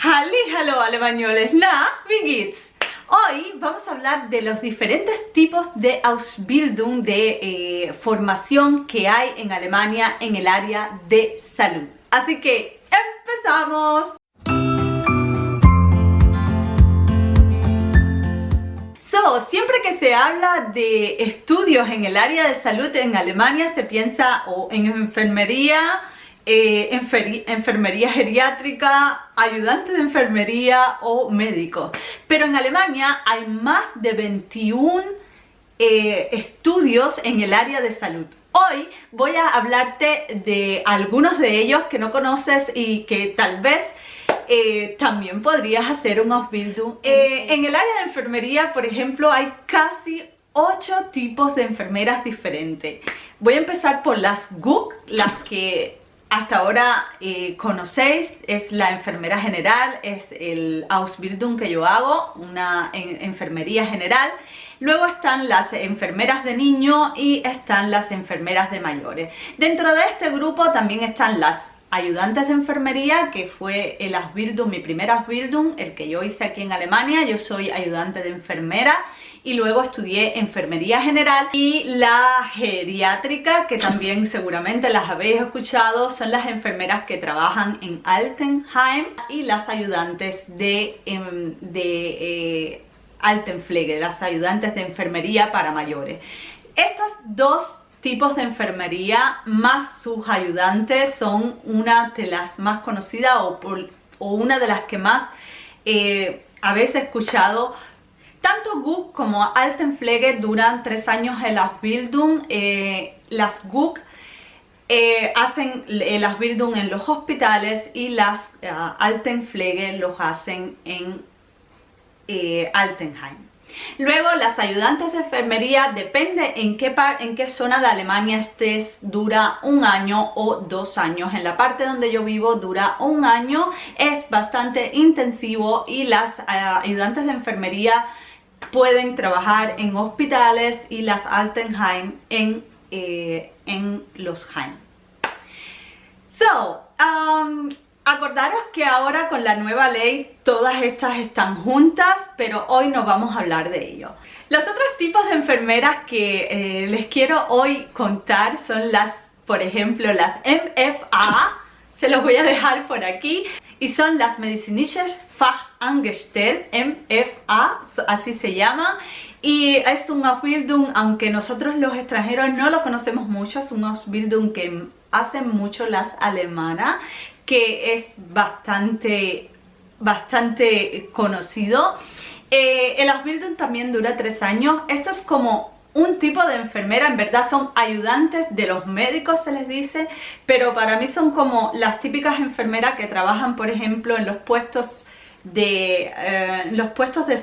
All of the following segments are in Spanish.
Hallo Alemanioles, na, wie geht's? Hoy vamos a hablar de los diferentes tipos de Ausbildung, de formación que hay en Alemania en el área de salud. Así que ¡empezamos! Siempre que se habla de estudios en el área de salud en Alemania se piensa o en enfermería, enfermería geriátrica, ayudante de enfermería o médico. Pero en Alemania hay más de 21 estudios en el área de salud. Hoy voy a hablarte de algunos de ellos que no conoces y que tal vez también podrías hacer un Ausbildung. En el área de enfermería, por ejemplo, hay casi 8 tipos de enfermeras diferentes. Voy a empezar por las GUK, las que hasta ahora conocéis. Es la enfermera general, es el Ausbildung que yo hago, una enfermería general. Luego están las enfermeras de niños y están las enfermeras de mayores. Dentro de este grupo también están las ayudantes de enfermería, que fue el Ausbildung, mi primer Ausbildung, el que yo hice aquí en Alemania. Yo soy ayudante de enfermera y luego estudié enfermería general. Y la geriátrica, que también seguramente las habéis escuchado, son las enfermeras que trabajan en Altenheim, y las ayudantes de Altenpflege, las ayudantes de enfermería para mayores. Estas dos tipos de enfermería más sus ayudantes son una de las más conocidas o una de las que más habéis escuchado. Tanto GUK como Altenpflege duran 3 años el Ausbildung. Las GUK hacen el Ausbildung en los hospitales y las Altenpflege los hacen en Altenheim. Luego las ayudantes de enfermería, depende en qué zona de Alemania estés, dura 1 año o 2 años. En la parte donde yo vivo dura 1 año, es bastante intensivo, y las ayudantes de enfermería pueden trabajar en hospitales y las Altenheim en los Heim. Acordaros que ahora con la nueva ley todas estas están juntas, pero hoy no vamos a hablar de ello. Los otros tipos de enfermeras que les quiero hoy contar son por ejemplo, las MFA, se los voy a dejar por aquí, y son las Medizinisches Fachangestellte, MFA, así se llama. Y es un Ausbildung, aunque nosotros los extranjeros no lo conocemos mucho, es un Ausbildung que hacen mucho las alemanas, que es bastante conocido. El Ausbildung también dura 3 años. Esto es como un tipo de enfermera, en verdad son ayudantes de los médicos, se les dice, pero para mí son como las típicas enfermeras que trabajan, por ejemplo, en los puestos de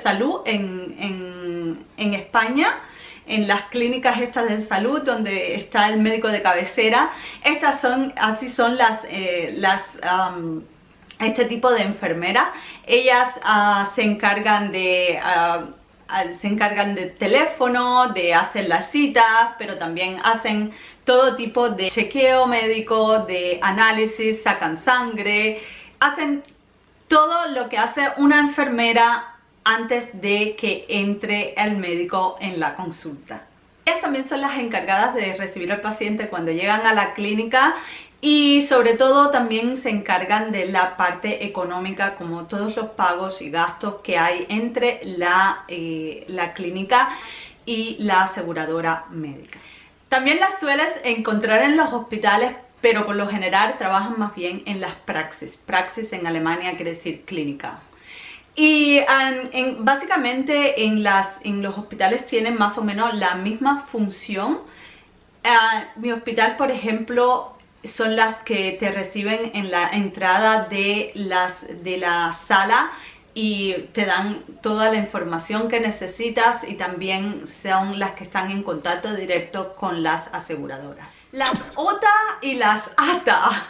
salud en España, en las clínicas estas de salud donde está el médico de cabecera. Estas son, así son este tipo de enfermeras. Ellas se encargan de teléfono, de hacer las citas, pero también hacen todo tipo de chequeo médico, de análisis, sacan sangre, hacen todo lo que hace una enfermera antes de que entre el médico en la consulta. Ellas también son las encargadas de recibir al paciente cuando llegan a la clínica, y sobre todo también se encargan de la parte económica, como todos los pagos y gastos que hay entre la clínica y la aseguradora médica. También las sueles encontrar en los hospitales, pero por lo general trabajan más bien en las praxis. Praxis en Alemania quiere decir clínica. Y básicamente en los hospitales tienen más o menos la misma función. Mi hospital, por ejemplo, son las que te reciben en la entrada de la sala y te dan toda la información que necesitas, y también son las que están en contacto directo con las aseguradoras. Las OTA y las ATA.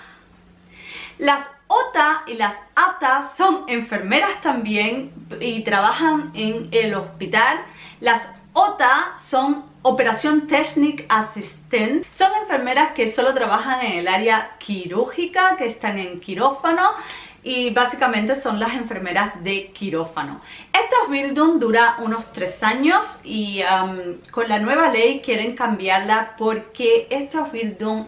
Las OTA y las ATA son enfermeras también y trabajan en el hospital. Las OTA son Operación Technik Assistent. Son enfermeras que solo trabajan en el área quirúrgica, que están en quirófano. y básicamente son las enfermeras de quirófano. Esta Ausbildung dura unos 3 años y con la nueva ley quieren cambiarla porque esta Ausbildung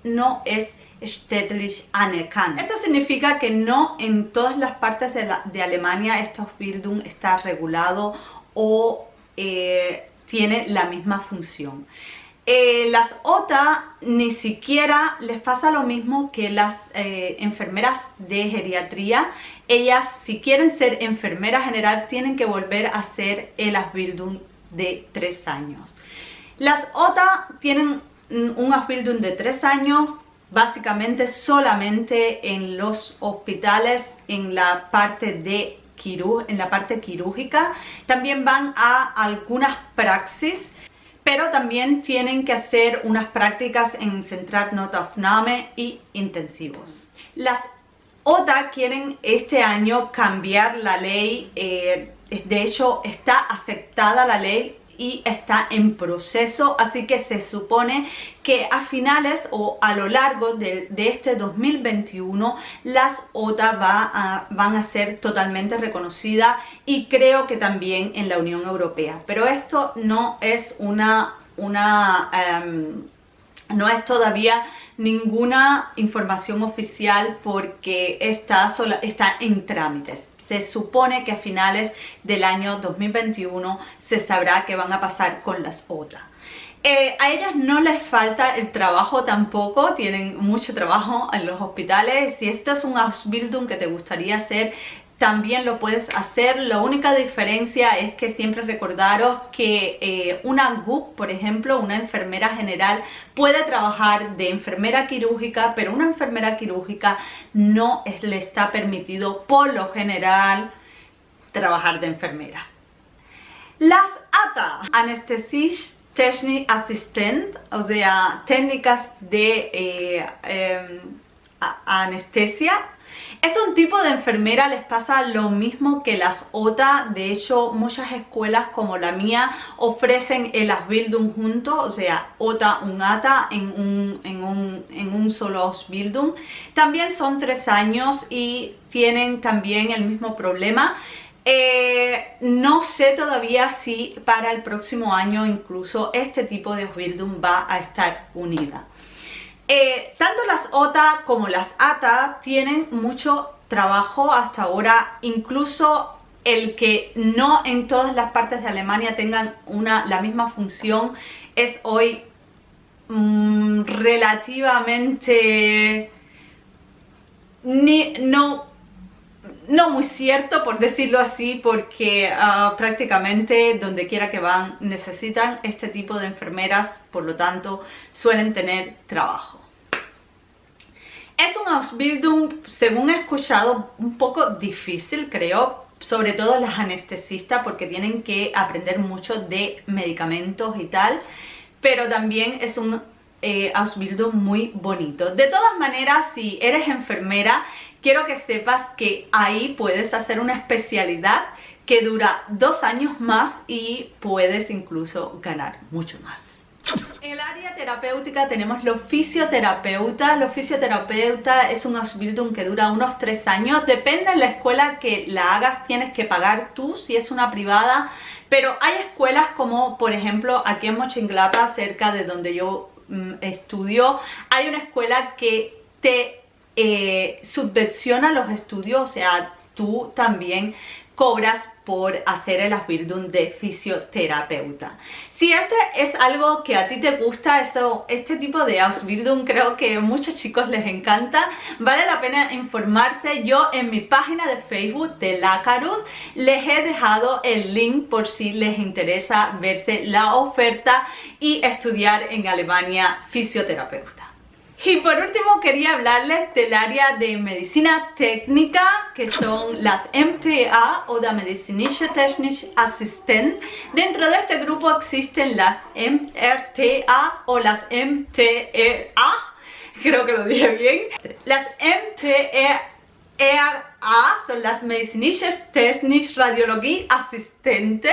no es staatlich anerkannt. Esto significa que no en todas las partes de Alemania esta Ausbildung está regulado o tiene la misma función. Las OTA ni siquiera les pasa lo mismo que las enfermeras de geriatría. Ellas, si quieren ser enfermera general, tienen que volver a hacer el Ausbildung de 3 años. Las OTA tienen un Ausbildung de 3 años, básicamente solamente en los hospitales, en la parte quirúrgica. También van a algunas praxis, pero también tienen que hacer unas prácticas en Zentralnotaufnahme y intensivos. Las OTA quieren este año cambiar la ley, de hecho está aceptada la ley y está en proceso, así que se supone que a finales o a lo largo de este 2021 las OTA van a ser totalmente reconocidas y creo que también en la Unión Europea, pero esto no es no es todavía ninguna información oficial porque está en trámites. Se supone que a finales del año 2021 se sabrá qué van a pasar con las OTA. A ellas no les falta el trabajo tampoco, tienen mucho trabajo en los hospitales. Si esto es un Ausbildung que te gustaría hacer, también lo puedes hacer. La única diferencia es que siempre recordaros que una GUP, por ejemplo, una enfermera general, puede trabajar de enfermera quirúrgica, pero una enfermera quirúrgica no le está permitido por lo general trabajar de enfermera. Las ATA, Anästhesie Technik Assistent, o sea, técnicas de anestesia. Es un tipo de enfermera, les pasa lo mismo que las OTA. De hecho, muchas escuelas como la mía ofrecen el Ausbildung junto, o sea, OTA, un ATA en un solo Ausbildung. También son 3 años y tienen también el mismo problema. No sé todavía si para el próximo año incluso este tipo de Ausbildung va a estar unida. Tanto las OTA como las ATA tienen mucho trabajo hasta ahora, incluso el que no en todas las partes de Alemania tengan la misma función es hoy relativamente no muy cierto, por decirlo así, porque prácticamente donde quiera que van necesitan este tipo de enfermeras, por lo tanto suelen tener trabajo. Es un Ausbildung, según he escuchado, un poco difícil, creo, sobre todo las anestesistas, porque tienen que aprender mucho de medicamentos y tal, pero también es un Ausbildung muy bonito. De todas maneras, si eres enfermera, quiero que sepas que ahí puedes hacer una especialidad que dura 2 años más y puedes incluso ganar mucho más. En el área terapéutica tenemos los fisioterapeutas. Los fisioterapeutas es un Ausbildung que dura unos 3 años. Depende de la escuela que la hagas, tienes que pagar tú si es una privada. Pero hay escuelas como, por ejemplo, aquí en Mönchengladbach, cerca de donde yo estudio, hay una escuela que te subvenciona los estudios, o sea, tú también cobras por hacer el Ausbildung de fisioterapeuta. Si este es algo que a ti te gusta, este tipo de Ausbildung creo que a muchos chicos les encanta, vale la pena informarse. Yo en mi página de Facebook de Lácarus les he dejado el link por si les interesa verse la oferta y estudiar en Alemania fisioterapeuta. Y por último quería hablarles del área de medicina técnica, que son las MTA o la Medizinische Technische Assistent. Dentro de este grupo existen las MRTA o las MTEA, creo que lo dije bien. Las MTEA A son las Medizinische Technische Radiologie Assistente.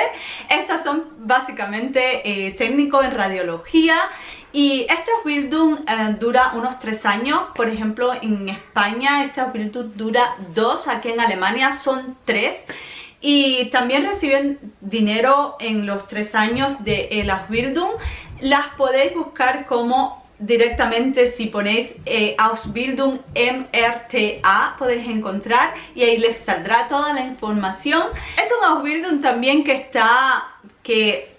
Estas son básicamente técnicos en radiología. Y esta Ausbildung dura unos 3 años. Por ejemplo, en España esta Ausbildung dura 2, aquí en Alemania son 3. Y también reciben dinero en los 3 años de la Ausbildung. Las podéis buscar como directamente, si ponéis Ausbildung MRTA, podéis encontrar y ahí les saldrá toda la información. Es un Ausbildung también que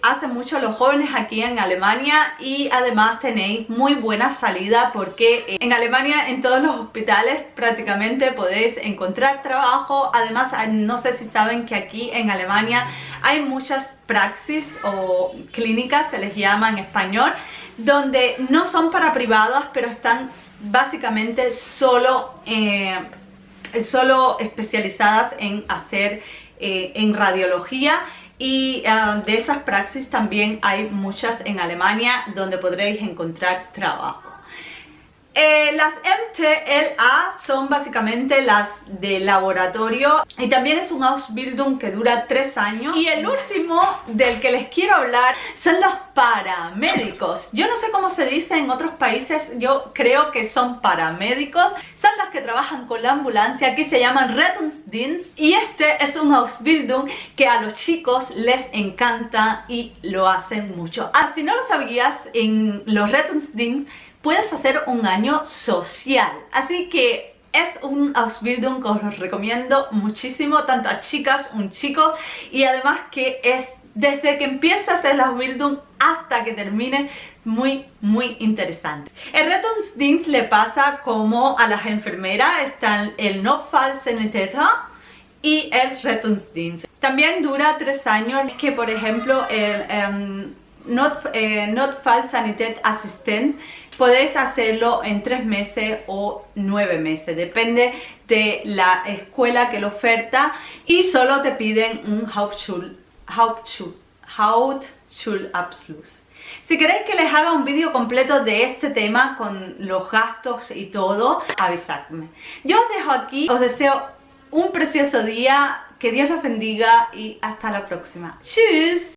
hace mucho a los jóvenes aquí en Alemania, y además tenéis muy buena salida porque en Alemania en todos los hospitales prácticamente podéis encontrar trabajo. Además, no sé si saben que aquí en Alemania hay muchas praxis o clínicas, se les llama en español, donde no son para privadas, pero están básicamente solo especializadas en hacer en radiología. Y de esas praxis también hay muchas en Alemania donde podréis encontrar trabajo. Las MTLA son básicamente las de laboratorio y también es un Ausbildung que dura 3 años. Y el último del que les quiero hablar son los paramédicos. Yo no sé cómo se dice en otros países, yo creo que son paramédicos. Son los que trabajan con la ambulancia, aquí se llaman Rettungsdienst, y este es un Ausbildung que a los chicos les encanta y lo hacen mucho. Si no lo sabías, en los Rettungsdienst puedes hacer un año social, así que es un Ausbildung que os recomiendo muchísimo, tanto a chicas, un chico, y además que es desde que empiezas el Ausbildung hasta que termine muy interesante. El Rettungsdienst le pasa como a las enfermeras, están el Notfallsanitäter y el Rettungsdienst. También dura 3 años, que por ejemplo el Notfallsanitätsassistent podéis hacerlo en 3 meses o 9 meses, depende de la escuela que lo oferta, y solo te piden un Hauptschulabschluss. Si queréis que les haga un vídeo completo de este tema con los gastos y todo, avisadme. Yo os dejo aquí, os deseo un precioso día, que Dios los bendiga y hasta la próxima. ¡Tschüss!